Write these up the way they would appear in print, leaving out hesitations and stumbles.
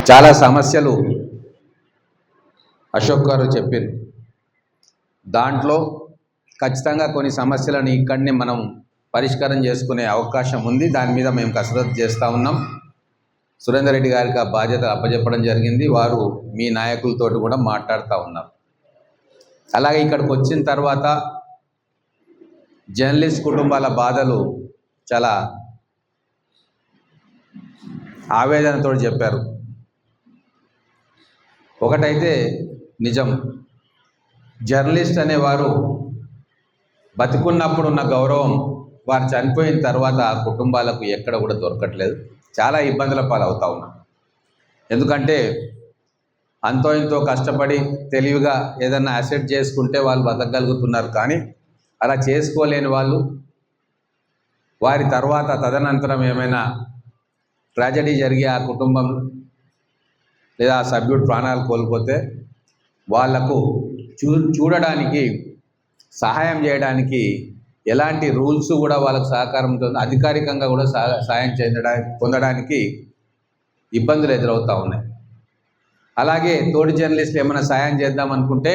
చాలా సమస్యలు అశోక్ గారు చెప్పారు. దాంట్లో ఖచ్చితంగా కొన్ని సమస్యలను ఇక్కడనే మనం పరిష్కారం చేసుకునే అవకాశం ఉంది. దాని మీద మేము కసరత్తు చేస్తూ ఉన్నాం. సురేందర్ రెడ్డి గారికి ఆ బాధ్యత అప్పచెప్పడం జరిగింది. వారు మీ నాయకులతో కూడా మాట్లాడుతూ ఉన్నారు. అలాగే ఇక్కడికి వచ్చిన తర్వాత జర్నలిస్ట్ కుటుంబాల బాధలు చాలా ఆవేదనతో చెప్పారు. ఒకటైతే నిజం, జర్నలిస్ట్ అనేవారు బతికున్నప్పుడు ఉన్న గౌరవం వారు చనిపోయిన తర్వాత ఆ కుటుంబాలకు ఎక్కడ కూడా దొరకట్లేదు. చాలా ఇబ్బందుల పాలవుతూ ఉన్నాం. ఎందుకంటే అంతో ఇంతో కష్టపడి తెలివిగా ఏదన్నా అసెట్ చేసుకుంటే వాళ్ళు బతకగలుగుతున్నారు. కానీ అలా చేసుకోలేని వాళ్ళు వారి తర్వాత తదనంతరం ఏమైనా ట్రాజడీ జరిగి ఆ కుటుంబం లేదా ఆ సభ్యుడు ప్రాణాలు కోల్పోతే వాళ్లకు చూడడానికి సహాయం చేయడానికి ఎలాంటి రూల్స్ కూడా వాళ్ళకు సహకారంతో అధికారికంగా కూడా సహాయం పొందడానికి ఇబ్బందులు ఎదురవుతూ ఉన్నాయి. అలాగే తోటి జర్నలిస్టులు ఏమైనా సహాయం చేద్దాం అనుకుంటే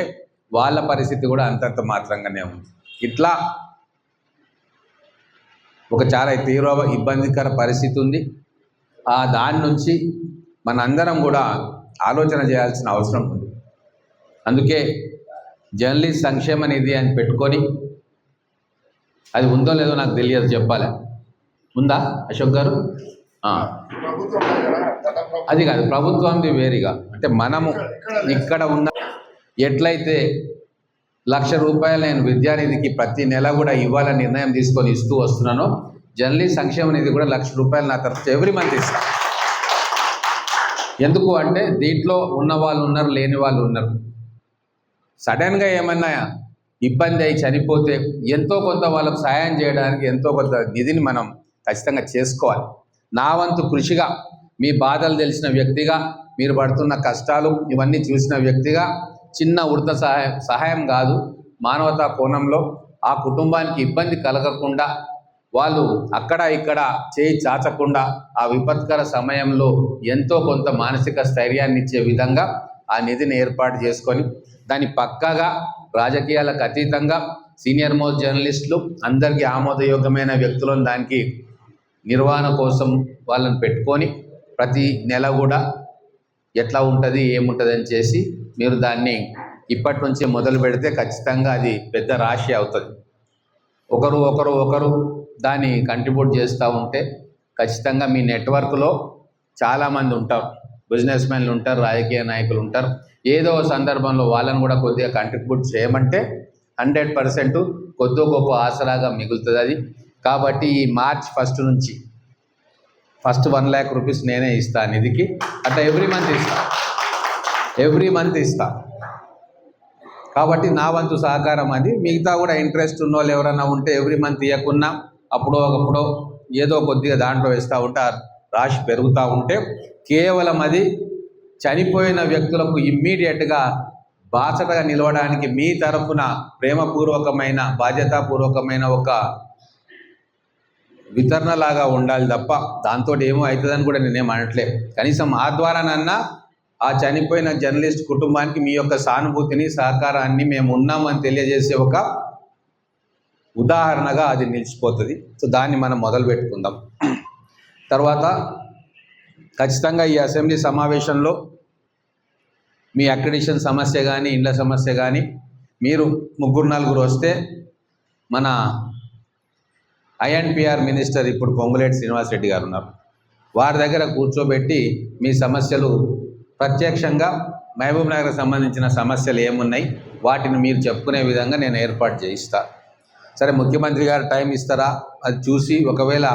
వాళ్ళ పరిస్థితి కూడా అంతంత మాత్రంగానే ఉంది. ఇట్లా ఒక చాలా తీవ్ర ఇబ్బందికర పరిస్థితి ఉంది. దాని నుంచి మనందరం కూడా ఆలోచన చేయాల్సిన అవసరం ఉంది. అందుకే జర్నలిస్ట్ సంక్షేమ నిధి అని పెట్టుకొని, అది ఉందో లేదో నాకు తెలియదు, చెప్పాలి. ఉందా అశోక్ గారు? అది కాదు, ప్రభుత్వంది వేరుగా. అంటే మనము ఇక్కడ ఉన్న ఎట్లయితే ₹1,00,000 నేను విద్యానిధికి ప్రతి నెల కూడా ఇవ్వాలని నిర్ణయం తీసుకొని ఇస్తూ వస్తున్నానో, జర్నలిస్ట్ సంక్షేమ నిధి కూడా ₹1,00,000 నా తరఫు ఎవ్రీ మంత్ ఇస్తాను. ఎందుకు అంటే దీంట్లో ఉన్న వాళ్ళు ఉన్నారు, లేని వాళ్ళు ఉన్నారు. సడన్గా ఏమన్నా ఇబ్బంది అయి చనిపోతే ఎంతో కొంత వాళ్ళకు సహాయం చేయడానికి ఎంతో కొంత నిధిని మనం ఖచ్చితంగా చేసుకోవాలి. నా వంతు కృషిగా, మీ బాధలు తెలిసిన వ్యక్తిగా, మీరు పడుతున్న కష్టాలు ఇవన్నీ చూసిన వ్యక్తిగా చిన్న ఉడత సహాయం కాదు, మానవతా కోణంలో ఆ కుటుంబానికి ఇబ్బంది కలగకుండా, వాళ్ళు అక్కడ ఇక్కడ చేయి చాచకుండా ఆ విపత్కర సమయంలో ఎంతో కొంత మానసిక స్థైర్యాన్ని ఇచ్చే విధంగా ఆ నిధిని ఏర్పాటు చేసుకొని, దాని పక్కాగా రాజకీయాలకు అతీతంగా సీనియర్ మోస్ట్ జర్నలిస్టులు అందరికీ ఆమోదయోగ్యమైన వ్యక్తులను దానికి నిర్వహణ కోసం వాళ్ళని పెట్టుకొని ప్రతి నెల కూడా ఎట్లా ఉంటుంది ఏముంటుంది అని చేసి మీరు దాన్ని ఇప్పటి నుంచే మొదలు పెడితే ఖచ్చితంగా అది పెద్ద రాశి అవుతుంది. ఒకరు దాన్ని కంట్రిబ్యూట్ చేస్తూ ఉంటే ఖచ్చితంగా మీ నెట్వర్క్లో చాలామంది ఉంటారు, బిజినెస్ మెన్లు ఉంటారు, రాజకీయ నాయకులు ఉంటారు. ఏదో సందర్భంలో వాళ్ళని కూడా కొద్దిగా కంట్రిబ్యూట్ చేయమంటే 100% కొద్దో గొప్ప ఆసరాగా మిగులుతుంది అది. కాబట్టి ఈ మార్చ్ 1 నుంచి ఫస్ట్ ₹1,00,000 నేనే ఇస్తాను నిధికి. అట్లా ఎవ్రీ మంత్ ఇస్తా. కాబట్టి నా వంతు సహకారం అది. మిగతా కూడా ఇంట్రెస్ట్ ఉన్న వాళ్ళు ఎవరైనా ఉంటే ఎవ్రీ మంత్ ఇవ్వకున్నా అప్పుడో ఏదో కొద్దిగా దాంట్లో వేస్తూ ఉంటే రాశి పెరుగుతూ ఉంటే కేవలం అది చనిపోయిన వ్యక్తులకు ఇమ్మీడియట్గా బాసటగా నిలవడానికి మీ తరఫున ప్రేమపూర్వకమైన బాధ్యతాపూర్వకమైన ఒక వితరణలాగా ఉండాలి తప్ప దాంతో ఏమో అవుతుందని కూడా నేనేం అనట్లే. కనీసం ఆ ద్వారానన్నా ఆ చనిపోయిన జర్నలిస్ట్ కుటుంబానికి మీ యొక్క సానుభూతిని, సహకారాన్ని మేము ఉన్నామని తెలియజేసే ఒక ఉదాహరణగా అది నిలిచిపోతుంది. సో దాన్ని మనం మొదలు పెట్టుకుందాం. తర్వాత ఖచ్చితంగా ఈ అసెంబ్లీ సమావేశంలో మీ అక్రిడిషన్ సమస్య కానీ, ఇండ్ల సమస్య కానీ, మీరు 3-4 వస్తే మన INPR మినిస్టర్ ఇప్పుడు పొంగులేటి శ్రీనివాసరెడ్డి గారు ఉన్నారు, వారి దగ్గర కూర్చోబెట్టి మీ సమస్యలు ప్రత్యక్షంగా మహబూబ్ నగర్కి సంబంధించిన సమస్యలు ఏమున్నాయి వాటిని మీరు చెప్పుకునే విధంగా నేను ఏర్పాటు చేయిస్తా. సరే, ముఖ్యమంత్రి గారు టైం ఇస్తారా అది చూసి, ఒకవేళ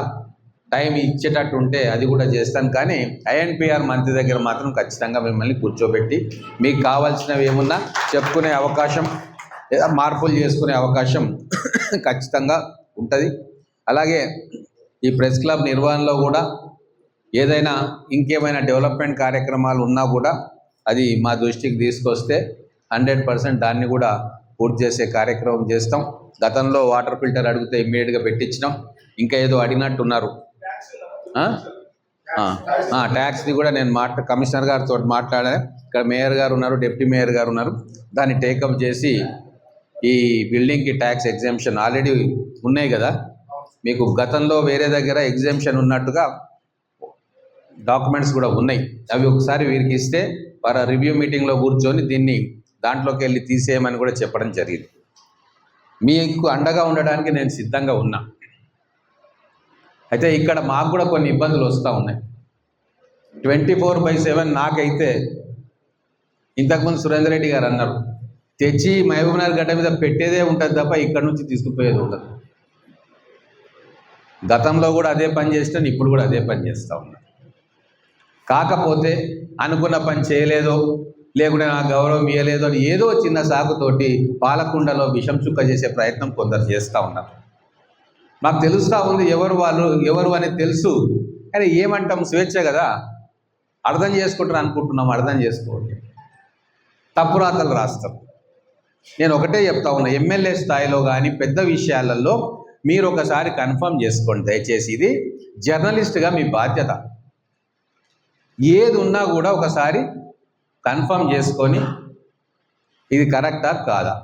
టైం ఇచ్చేటట్టు ఉంటే అది కూడా చేస్తాను. కానీ INPR మంత్రి దగ్గర మాత్రం ఖచ్చితంగా మిమ్మల్ని కూర్చోబెట్టి మీకు కావాల్సినవి ఏమున్నా చెప్పుకునే అవకాశం లేదా మార్పులు చేసుకునే అవకాశం ఖచ్చితంగా ఉంటుంది. అలాగే ఈ ప్రెస్ క్లబ్ నిర్వహణలో కూడా ఏదైనా ఇంకేమైనా డెవలప్మెంట్ కార్యక్రమాలు ఉన్నా కూడా అది మా దృష్టికి తీసుకొస్తే 100% దాన్ని కూడా పూర్తి చేసే కార్యక్రమం చేస్తాం. గతంలో వాటర్ ఫిల్టర్ అడిగితే ఇమ్మీడియట్గా పెట్టించినాం. ఇంకా ఏదో అడిగినట్టున్నారు, ట్యాక్స్ది కూడా నేను కమిషనర్ గారితో మాట్లాడాను. ఇక్కడ మేయర్ గారు ఉన్నారు, డిప్యూటీ మేయర్ గారు ఉన్నారు. దాన్ని టేకప్ చేసి ఈ బిల్డింగ్కి ట్యాక్స్ ఎగ్జామ్షన్ ఆల్రెడీ ఉన్నాయి కదా, మీకు గతంలో వేరే దగ్గర ఎగ్జామ్షన్ ఉన్నట్టుగా డాక్యుమెంట్స్ కూడా ఉన్నాయి. అవి ఒకసారి వీరికి ఇస్తే వారు రివ్యూ మీటింగ్లో కూర్చొని దీన్ని దాంట్లోకి వెళ్ళి తీసేయమని కూడా చెప్పడం జరిగింది. మీకు అండగా ఉండడానికి నేను సిద్ధంగా ఉన్నా. అయితే ఇక్కడ మాకు కూడా కొన్ని ఇబ్బందులు వస్తూ ఉన్నాయి. 24/7 నాకైతే ఇంతకుముందు సురేందర్ రెడ్డి గారు అన్నారు, తెచ్చి మహబూబ్నగర్ గడ్డ మీద పెట్టేదే ఉంటుంది తప్ప ఇక్కడ నుంచి తీసుకుపోయేది ఉండదు. గతంలో కూడా అదే పని చేస్తాను, ఇప్పుడు కూడా అదే పని చేస్తూ ఉన్నాను. కాకపోతే అనుకున్న పని చేయలేదో, లేకుంటే నాకు గౌరవం ఇవ్వలేదో అని ఏదో చిన్న సాకుతోటి పాలకుండలో విషం చుక్క చేసే ప్రయత్నం కొందరు చేస్తూ ఉన్నారు. మాకు తెలుస్తూ ఉంది ఎవరు అనేది తెలుసు, కానీ ఏమంటాం, స్వేచ్ఛ కదా, అర్థం చేసుకుంటారు అనుకుంటున్నాం. అర్థం చేసుకోండి, తప్పు రాతలు రాస్తాం. నేను ఒకటే చెప్తా ఉన్నా, ఎమ్మెల్యే స్థాయిలో కానీ పెద్ద విషయాలలో మీరు ఒకసారి కన్ఫర్మ్ చేసుకోండి దయచేసి. ఇది జర్నలిస్ట్గా మీ బాధ్యత. ఏది ఉన్నా కూడా ఒకసారి కన్ఫర్మ్ చేసుకొని ఇది కరెక్టా కాదా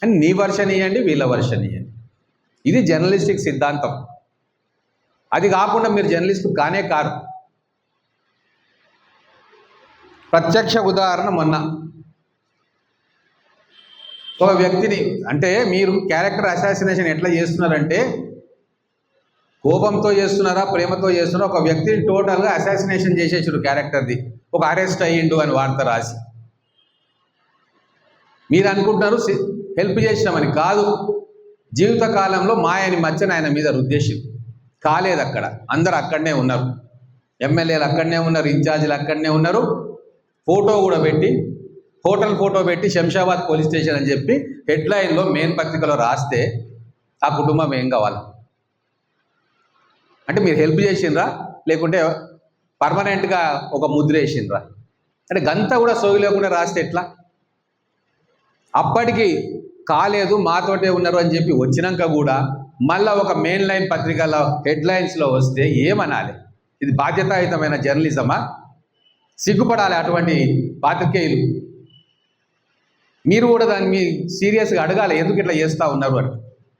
అని నీ వర్షన్ ఇవ్వండి, వీళ్ళ వర్షన్ ఇవ్వండి. ఇది జర్నలిస్టిక్ సిద్ధాంతం. అది కాకుండా మీరు జర్నలిస్ట్ కానే కారు. ప్రత్యక్ష ఉదాహరణ, మొన్న ఒక వ్యక్తిని, అంటే మీరు క్యారెక్టర్ అసాసినేషన్ ఎట్లా చేస్తున్నారంటే కోపంతో చేస్తున్నారా, ప్రేమతో చేస్తున్నారా, ఒక వ్యక్తిని టోటల్గా అసాసినేషన్ చేసేసారు క్యారెక్టర్ది. ఒక అరెస్ట్ అయ్యిండు అని వార్త రాసి మీరు అనుకుంటున్నారు హెల్ప్ చేసినామని. కాదు, జీవితకాలంలో మాయని మచ్చని ఆయన మీద రుద్దేశం కాలేదు. అక్కడ అందరు అక్కడనే ఉన్నారు, ఎమ్మెల్యేలు అక్కడనే ఉన్నారు, ఇన్ఛార్జీలు అక్కడనే ఉన్నారు. ఫోటో కూడా పెట్టి, హోటల్ ఫోటో పెట్టి శంషాబాద్ పోలీస్ స్టేషన్ అని చెప్పి హెడ్లైన్లో మెయిన్ పత్రికలో రాస్తే ఆ కుటుంబం ఏం కావాలి? అంటే మీరు హెల్ప్ చేసిండ్రా, లేకుంటే పర్మనెంట్గా ఒక ముద్ర వేసిండ్రా? అంటే గంతా కూడా సోగి లేకుండా రాస్తే ఎట్లా? అప్పటికి కాలేదు, మాతోటే ఉన్నారు అని చెప్పి వచ్చినాక కూడా మళ్ళీ ఒక మెయిన్ లైన్ పత్రికలో హెడ్లైన్స్లో వస్తే ఏమనాలి? ఇది బాధ్యతాయుతమైన జర్నలిజమా? సిగ్గుపడాలి అటువంటి పాత్రికేయులు. మీరు కూడా దాన్ని మీ సీరియస్గా అడగాలి, ఎందుకు ఇట్లా చేస్తూ ఉన్నారు అని.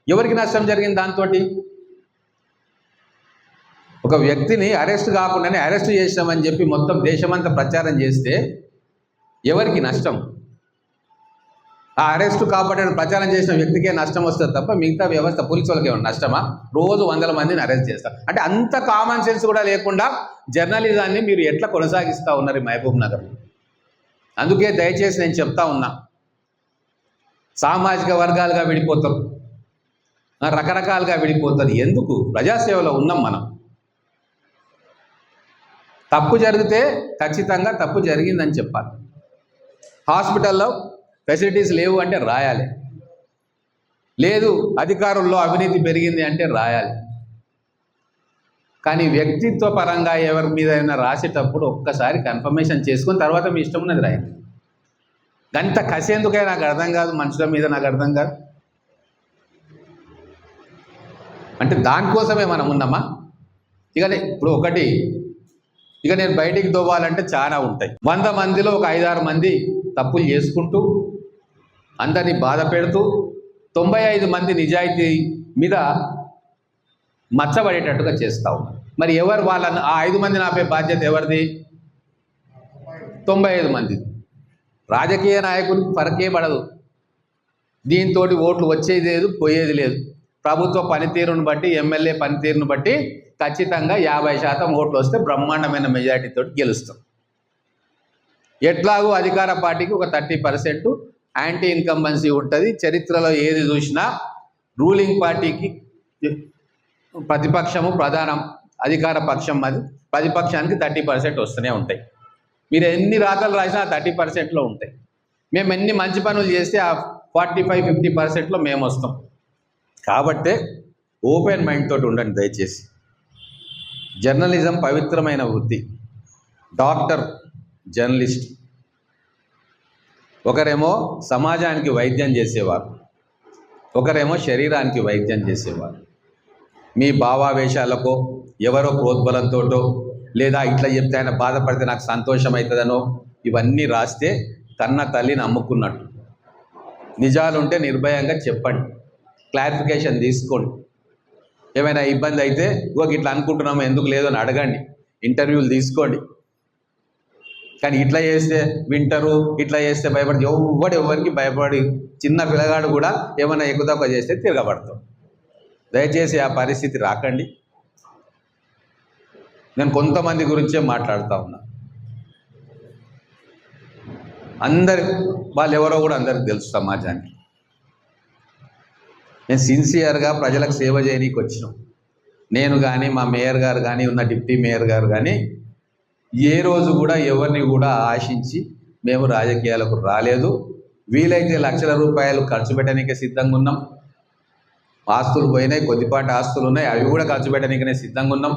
ఎవరికి నష్టం జరిగింది దాంతో? ఒక వ్యక్తిని అరెస్ట్ కాకుండానే అరెస్ట్ చేసినామని చెప్పి మొత్తం దేశమంతా ప్రచారం చేస్తే ఎవరికి నష్టం? ఆ అరెస్టు కాపాడని ప్రచారం చేసిన వ్యక్తికే నష్టం వస్తుంది తప్ప మిగతా వ్యవస్థ పోలీసు వాళ్ళకి ఏమైనా నష్టమా? రోజు 100 మందిని అరెస్ట్ చేస్తారు. అంటే అంత కామన్ సెన్స్ కూడా లేకుండా జర్నలిజాన్ని మీరు ఎట్లా కొనసాగిస్తూ ఉన్నారు ఈ మహబూబ్ నగర్? అందుకే దయచేసి నేను చెప్తా ఉన్నా, సామాజిక వర్గాలుగా విడిపోతారు, రకరకాలుగా విడిపోతారు. ఎందుకు? ప్రజాసేవలో ఉన్నాం మనం. తప్పు జరిగితే ఖచ్చితంగా తప్పు జరిగిందని చెప్పాలి. హాస్పిటల్లో ఫెసిలిటీస్ లేవు అంటే రాయాలి, లేదు అధికారుల్లో అవినీతి పెరిగింది అంటే రాయాలి. కానీ వ్యక్తిత్వ పరంగా ఎవరి మీద అయినా రాసేటప్పుడు ఒక్కసారి కన్ఫర్మేషన్ చేసుకుని తర్వాత మీ ఇష్టం ఉన్నది రాయండి. గంట కసేందుకే నాకు అర్థం కాదు, మనుషుల మీద నాకు అర్థం కాదు. అంటే దానికోసమే మనం ఉన్నామా? ఇప్పుడు ఒకటి, ఇక నేను బయటికి దొవ్వాలంటే చాలా ఉంటాయి. 100 మందిలో ఒక 5-6 మంది తప్పులు చేసుకుంటూ అందరినీ బాధ పెడుతూ 95 మంది నిజాయితీ మీద మచ్చబడేటట్టుగా చేస్తూ ఉన్నారు. మరి ఎవరు వాళ్ళని ఆ 5 మందిని ఆపే బాధ్యత ఎవరిది? 95 మంది. రాజకీయ నాయకులకు ఫరకే పడదు. దీంతో ఓట్లు వచ్చేది లేదు, పోయేది లేదు. ప్రభుత్వ పనితీరును బట్టి, ఎమ్మెల్యే పనితీరును బట్టి ఖచ్చితంగా 50% ఓట్లు వస్తే బ్రహ్మాండమైన మెజారిటీతో గెలుస్తాం. ఎట్లాగో అధికార పార్టీకి ఒక 30% యాంటీ ఇన్కంబెన్సీ ఉంటుంది. చరిత్రలో ఏది చూసినా రూలింగ్ పార్టీకి ప్రతిపక్షము ప్రధానం, అధికార పక్షం అది, ప్రతిపక్షానికి 30% వస్తూనే ఉంటాయి. మీరు ఎన్ని రాతలు రాసినా 30%లో ఉంటాయి. మేము ఎన్ని మంచి పనులు చేస్తే ఆ 45-50%లో మేము వస్తాం. కాబట్టే ఓపెన్ మైండ్ తోటి ఉండండి దయచేసి. జర్నలిజం పవిత్రమైన వృత్తి. డాక్టర్, జర్నలిస్ట్ ఒకరేమో సమాజానికి వైద్యం చేసేవారు, ఒకరేమో శరీరానికి వైద్యం చేసేవారు. మీ భావావేశాలకో, ఎవరో ప్రోద్బలంతోటో లేదా ఇట్లా చెప్తే ఆయన బాధపడితే నాకు సంతోషం అవుతుందనో ఇవన్నీ రాస్తే కన్న తల్లిని అమ్ముకున్నట్టు. నిజాలుంటే నిర్భయంగా చెప్పండి, క్లారిఫికేషన్ తీసుకోండి. ఏమైనా ఇబ్బంది అయితే ఇట్లా అనుకుంటున్నామో ఎందుకు లేదో అని అడగండి, ఇంటర్వ్యూలు తీసుకోండి. కానీ ఇట్లా చేస్తే వింటరు, ఇట్లా చేస్తే భయపడి ఎవరికి భయపడి చిన్న పిల్లగాడు కూడా ఏమైనా ఎక్కువ తక్కువ చేస్తే తిరగబడతాం. దయచేసి ఆ పరిస్థితి రాకండి. నేను కొంతమంది గురించే మాట్లాడుతూ ఉన్నా. అందరి వాళ్ళు ఎవరో కూడా అందరికి తెలుసు సమాజానికి. నేను సిన్సియర్గా ప్రజలకు సేవ చేయడానికి వచ్చినాం. నేను కానీ మా మేయర్ గారు కానీ ఉన్న డిప్యూటీ మేయర్ గారు కానీ ఏ రోజు కూడా ఎవరిని కూడా ఆశించి మేము రాజకీయాలకు రాలేదు. వీలైతే లక్షల రూపాయలు ఖర్చు పెట్టడానికే సిద్ధంగా ఉన్నాం. ఆస్తులు పోయినాయి, కొద్దిపాటి ఆస్తులు ఉన్నాయి, అవి కూడా ఖర్చు పెట్టడానికనే సిద్ధంగా ఉన్నాం.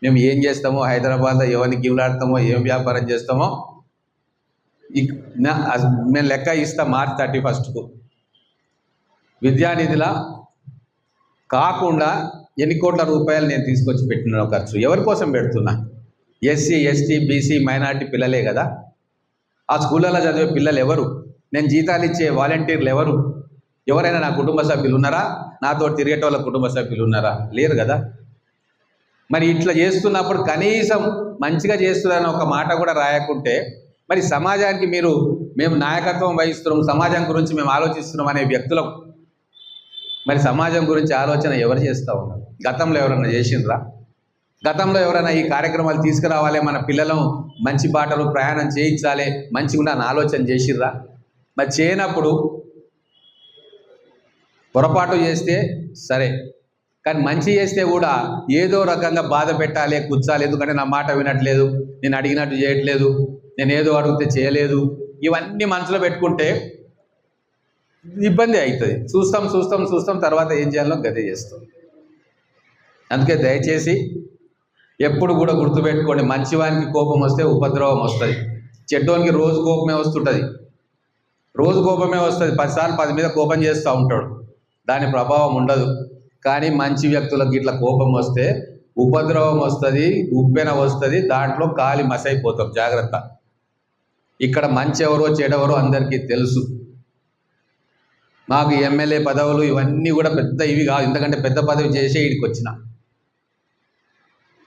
మేము ఏం చేస్తామో, హైదరాబాద్లో ఎవరిని గివ్లాడతామో, ఏం వ్యాపారం చేస్తామో మేము లెక్క ఇస్తాం. మార్చి 31కు విద్యానిధిలా కాకుండా ఎన్ని కోట్ల రూపాయలు నేను తీసుకొచ్చి పెట్టిన ఖర్చు ఎవరి కోసం పెడుతున్నా? ఎస్సీ, ఎస్టీ, బీసీ, మైనార్టీ పిల్లలే కదా. ఆ స్కూళ్ళలో చదివే పిల్లలు ఎవరు? నేను జీతాలు ఇచ్చే వాలంటీర్లు ఎవరు? ఎవరైనా నా కుటుంబ సభ్యులు ఉన్నారా? నాతో తిరిగేటోళ్ళ కుటుంబ సభ్యులు ఉన్నారా? లేరు కదా. మరి ఇట్లా చేస్తున్నప్పుడు కనీసం మంచిగా చేస్తున్నారని ఒక మాట కూడా రాయకుంటే మరి సమాజానికి మేము నాయకత్వం వహిస్తున్నాం, సమాజం గురించి మేము ఆలోచిస్తున్నాం అనే వ్యక్తులకు మరి సమాజం గురించి ఆలోచన ఎవరు చేస్తూ ఉన్నారు? గతంలో ఎవరైనా చేసిండ్రా? గతంలో ఎవరైనా ఈ కార్యక్రమాలు తీసుకురావాలి, మన పిల్లలను మంచి బాటలు ప్రయాణం చేయించాలి, మంచిగా ఉన్న ఆలోచన చేసిర్రా? మరి చేయనప్పుడు పొరపాటు చేస్తే సరే, కానీ మంచి చేస్తే కూడా ఏదో రకంగా బాధ పెట్టాలి, కూర్చాలి. ఎందుకంటే నా మాట వినట్లేదు, నేను అడిగినట్టు చేయట్లేదు, నేను ఏదో అడిగితే చేయలేదు, ఇవన్నీ మనసులో పెట్టుకుంటే ఇబ్బంది అవుతుంది. చూస్తాం తర్వాత ఏం చేయాలో గదే చేస్తాం. అందుకే దయచేసి ఎప్పుడు కూడా గుర్తుపెట్టుకోండి, మంచివానికి కోపం వస్తే ఉపద్రవం వస్తుంది, చెడ్డోనికి రోజు కోపమే వస్తుంటుంది. రోజు కోపమే వస్తుంది, 10 సార్లు 10 మీద కోపం చేస్తూ ఉంటాడు, దాని ప్రభావం ఉండదు. కానీ మంచి వ్యక్తులకు ఇట్లా కోపం వస్తే ఉపద్రవం వస్తుంది, ఉప్పెన వస్తుంది, దాంట్లో కాలి మసైపోతాం. జాగ్రత్త. ఇక్కడ మంచి ఎవరో చెడెవరో అందరికీ తెలుసు. మాకు ఎమ్మెల్యే పదవులు ఇవన్నీ కూడా పెద్ద ఇవి కాదు, ఎందుకంటే పెద్ద పదవి చేసే ఇక్కడికి వచ్చిన.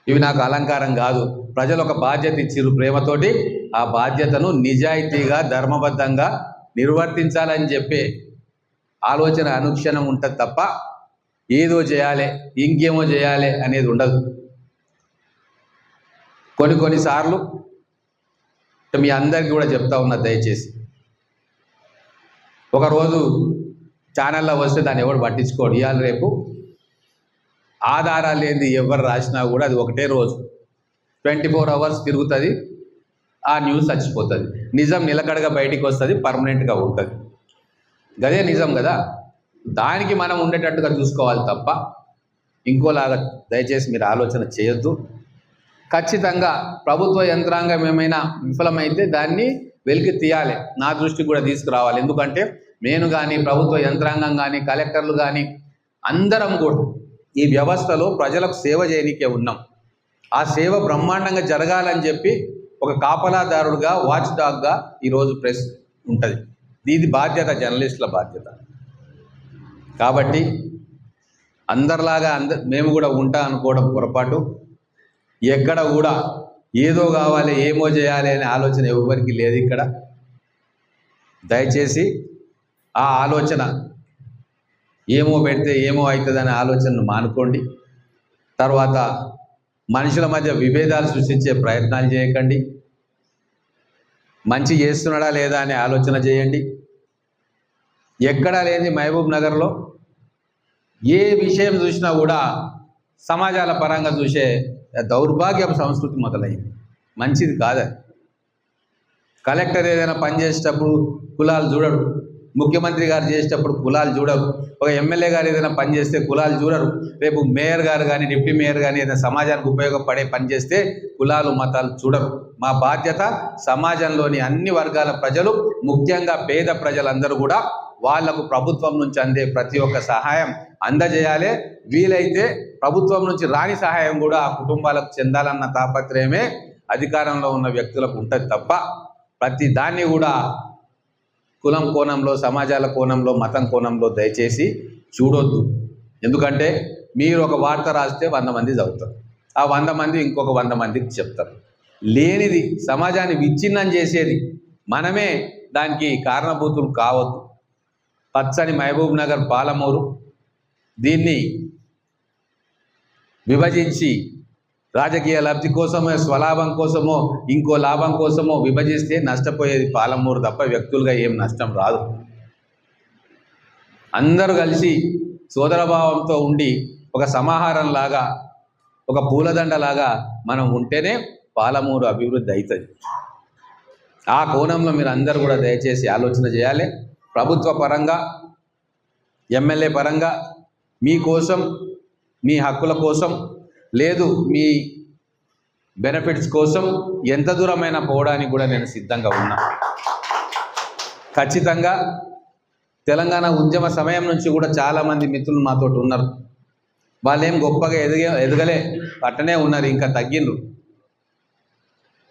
ఇవి నాకు అలంకారం కాదు. ప్రజలు ఒక బాధ్యత ఇచ్చిర్రు ప్రేమతోటి, ఆ బాధ్యతను నిజాయితీగా ధర్మబద్ధంగా నిర్వర్తించాలని చెప్పే ఆలోచన అనుక్షణం ఉంటుంది తప్ప ఏదో చేయాలి ఇంకేమో చేయాలి అనేది ఉండదు. కొన్నిసార్లు మీ అందరికీ కూడా చెప్తా ఉన్నా, దయచేసి ఒకరోజు ఛానల్లో వస్తే దాన్ని ఎవరు పట్టించుకోడు. ఇవాళ రేపు ఆధారాలు ఏంది ఎవరు రాసినా కూడా అది ఒకటే రోజు 24 అవర్స్ తిరుగుతుంది, ఆ న్యూస్ చచ్చిపోతుంది. నిజం నిలకడగా బయటికి వస్తుంది, పర్మనెంట్గా ఉంటుంది. గదే నిజం కదా. దానికి మనం ఉండేటట్టుగా చూసుకోవాలి తప్ప ఇంకోలాగా దయచేసి మీరు ఆలోచన చేయొద్దు. ఖచ్చితంగా ప్రభుత్వ యంత్రాంగం ఏమైనా విఫలమైతే దాన్ని వెలికి తీయాలి, నా దృష్టికి కూడా తీసుకురావాలి. ఎందుకంటే నేను కానీ ప్రభుత్వ యంత్రాంగం కానీ కలెక్టర్లు కానీ అందరం కూడా ఈ వ్యవస్థలో ప్రజలకు సేవ చేయనికే ఉన్నాం. ఆ సేవ బ్రహ్మాండంగా జరగాలని చెప్పి ఒక కాపలాదారుడుగా, వాచ్ డాగ్గా ఈరోజు ప్రెస్ ఉంటుంది. ఇది బాధ్యత, జర్నలిస్టుల బాధ్యత. కాబట్టి అందరిలాగా మేము కూడా ఉంటా అనుకోవడం పొరపాటు. ఎక్కడ కూడా ఏదో కావాలి, ఏమో చేయాలి అనే ఆలోచన ఎవరికి లేదు ఇక్కడ. దయచేసి ఆ ఆలోచన ఏమో పెడితే ఏమో అవుతుందనే ఆలోచనను మానుకోండి. తర్వాత మనుషుల మధ్య విభేదాలు సృష్టించే ప్రయత్నాలు చేయకండి. మంచి చేస్తున్నాడా లేదా అనే ఆలోచన చేయండి. ఎక్కడా లేని మహబూబ్ నగర్లో ఏ విషయం చూసినా కూడా సమాజాల పరంగా చూసే దౌర్భాగ్యం సంస్కృతి మొదలైంది. మంచిది కాదు. కలెక్టర్ ఏదైనా పని చేసేటప్పుడు కులాలు చూడరు, ముఖ్యమంత్రి గారు చేసేటప్పుడు కులాలు చూడరు, ఒక ఎమ్మెల్యే గారు ఏదైనా పని చేస్తే కులాలు చూడరు. రేపు మేయర్ గారు కానీ డిప్యూటీ మేయర్ కానీ ఏదైనా సమాజానికి ఉపయోగపడే పని చేస్తే కులాలు మతాలు చూడరు. మా బాధ్యత సమాజంలోని అన్ని వర్గాల ప్రజలు, ముఖ్యంగా పేద ప్రజలందరూ కూడా వాళ్లకు ప్రభుత్వం నుంచి అందే ప్రతి ఒక్క సహాయం అందజేయాలి. వీలైతే ప్రభుత్వం నుంచి రాని సహాయం కూడా ఆ కుటుంబాలకు చెందాలన్న తాపత్రయమే అధికారంలో ఉన్న వ్యక్తులకు ఉంటుంది తప్ప ప్రతి దాన్ని కూడా కులం కోణంలో, సమాజాల కోణంలో, మతం కోణంలో దయచేసి చూడొద్దు. ఎందుకంటే మీరు ఒక వార్త రాస్తే 100 మంది చదువుతారు, ఆ 100 మంది ఇంకొక 100 మందికి చెప్తారు. లేనిది సమాజాన్ని విచ్ఛిన్నం చేసేది మనమే దానికి కారణభూతులు కావద్దు. పచ్చని మహబూబ్ నగర్, పాలమూరు దీన్ని విభజించి రాజకీయ లబ్ధి కోసమో, స్వలాభం కోసమో, ఇంకో లాభం కోసమో విభజిస్తే నష్టపోయేది పాలమూరు తప్ప వ్యక్తులుగా ఏం నష్టం రాదు. అందరూ కలిసి సోదరభావంతో ఉండి ఒక సమాహారంలాగా, ఒక పూలదండలాగా మనం ఉంటేనే పాలమూరు అభివృద్ధి అవుతుంది. ఆ కోణంలో మీరు అందరూ కూడా దయచేసి ఆలోచన చేయాలి. ప్రభుత్వ పరంగా, ఎమ్మెల్యే పరంగా మీకోసం, మీ హక్కుల కోసం, లేదు మీ బెనిఫిట్స్ కోసం ఎంత దూరమైనా పోవడానికి కూడా నేను సిద్ధంగా ఉన్నా. ఖచ్చితంగా తెలంగాణ ఉద్యమ సమయం నుంచి కూడా చాలామంది మిత్రులు మాతో ఉన్నారు. వాళ్ళేం గొప్పగా ఎదగలే, అట్టనే ఉన్నారు, ఇంకా తగ్గిండ్రు.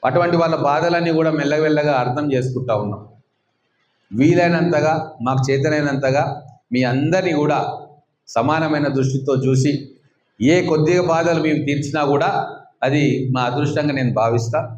అటువంటి వాళ్ళ బాధలన్నీ కూడా మెల్లగా అర్థం చేసుకుంటా ఉన్నాం. వీలైనంతగా, మాకు చేతనైనంతగా మీ అందరినీ కూడా సమానమైన దృష్టితో చూసి ఏ కొద్దిగా బాధలు మేము తీర్చినా కూడా అది మా అదృష్టంగా నేను భావిస్తాను.